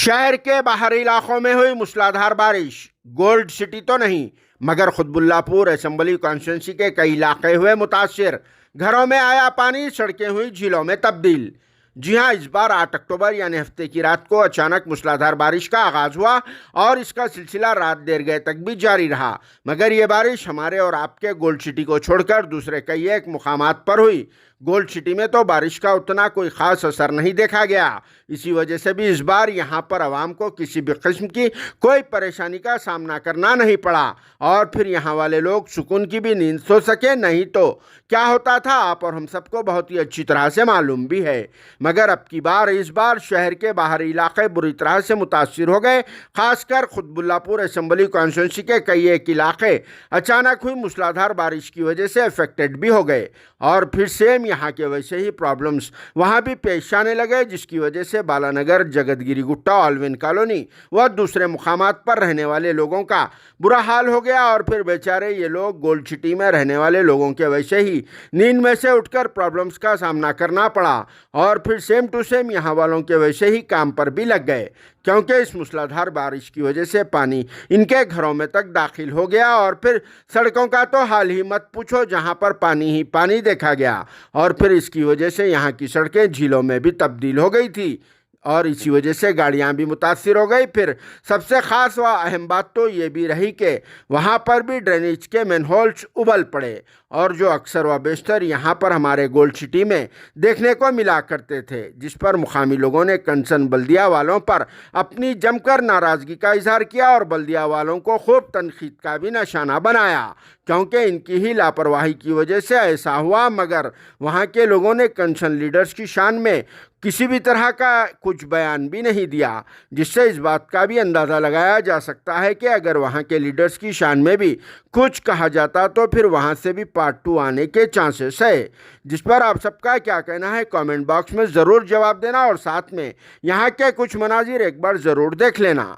शहर के बाहरी इलाकों में हुई मूसलाधार बारिश। गोल्ड सिटी तो नहीं मगर खुतबुल्लापुर असेंबली कॉन्स्टिट्यूंसी के कई इलाके हुए मुतासिर। घरों में आया पानी, सड़कें हुई झीलों में तब्दील। जी हां, इस बार 8 अक्टूबर यानी हफ्ते की रात को अचानक मूसलाधार बारिश का आगाज हुआ और इसका सिलसिला रात देर गए तक भी जारी रहा। मगर ये बारिश हमारे और आपके गोल्ड सिटी को छोड़कर दूसरे कई एक मुकामात पर हुई। गोल्ड सिटी में तो बारिश का उतना कोई खास असर नहीं देखा गया। इसी वजह से भी इस बार यहाँ पर आवाम को किसी भी किस्म की कोई परेशानी का सामना करना नहीं पड़ा और फिर यहाँ वाले लोग सुकून की भी नींद सो सके। नहीं तो क्या होता था आप और हम सबको बहुत ही अच्छी तरह से मालूम भी है। मगर अब की बार इस बार शहर के बाहरी इलाके बुरी तरह से मुतासिर हो गए। खासकर खुतबुल्लापुर असेंबली कॉन्स्टिट्यूंसी के कई एक इलाके अचानक हुई मूसलाधार बारिश की वजह से अफेक्टेड भी हो गए और फिर सेम यहाँ के वैसे ही प्रॉब्लम्स वहाँ भी पेश आने लगे, जिसकी वजह से बालानगर, जगतगिरी गुट्टा, ऑलविन कॉलोनी व दूसरे मुकामात पर रहने वाले लोगों का बुरा हाल हो गया। और फिर बेचारे ये लोग गोल्ड सिटी में रहने वाले लोगों के वैसे ही नींद में से उठकर प्रॉब्लम्स का सामना करना पड़ा और फिर सेम टू सेम यहाँ वालों के वैसे ही काम पर भी लग गए, क्योंकि इस मूसलाधार बारिश की वजह से पानी इनके घरों में तक दाखिल हो गया। और फिर सड़कों का तो हाल ही मत पूछो, जहां पर पानी ही पानी देखा गया और फिर इसकी वजह से यहाँ की सड़कें झीलों में भी तब्दील हो गई थी और इसी वजह से गाड़ियां भी मुतासिर हो गई। फिर सबसे ख़ास व अहम बात तो ये भी रही कि वहाँ पर भी ड्रेनेज के मैनहोल्स उबल पड़े और जो अक्सर व बेशतर यहाँ पर हमारे गोल्ड सिटी में देखने को मिला करते थे, जिस पर मुकामी लोगों ने कंसर्न बल्दिया वालों पर अपनी जमकर नाराज़गी का इजहार किया और बल्दिया वालों को खूब तनकीद का भी निशाना बनाया, क्योंकि इनकी ही लापरवाही की वजह से ऐसा हुआ। मगर वहाँ के लोगों ने कंसर्न लीडर्स की शान में किसी भी तरह का कुछ बयान भी नहीं दिया, जिससे इस बात का भी अंदाज़ा लगाया जा सकता है कि अगर वहाँ के लीडर्स की शान में भी कुछ कहा जाता तो फिर वहाँ से भी पार्ट 2 आने के चांसेस है। जिस पर आप सबका क्या कहना है कमेंट बॉक्स में ज़रूर जवाब देना और साथ में यहाँ के कुछ मनाजिर एक बार ज़रूर देख लेना।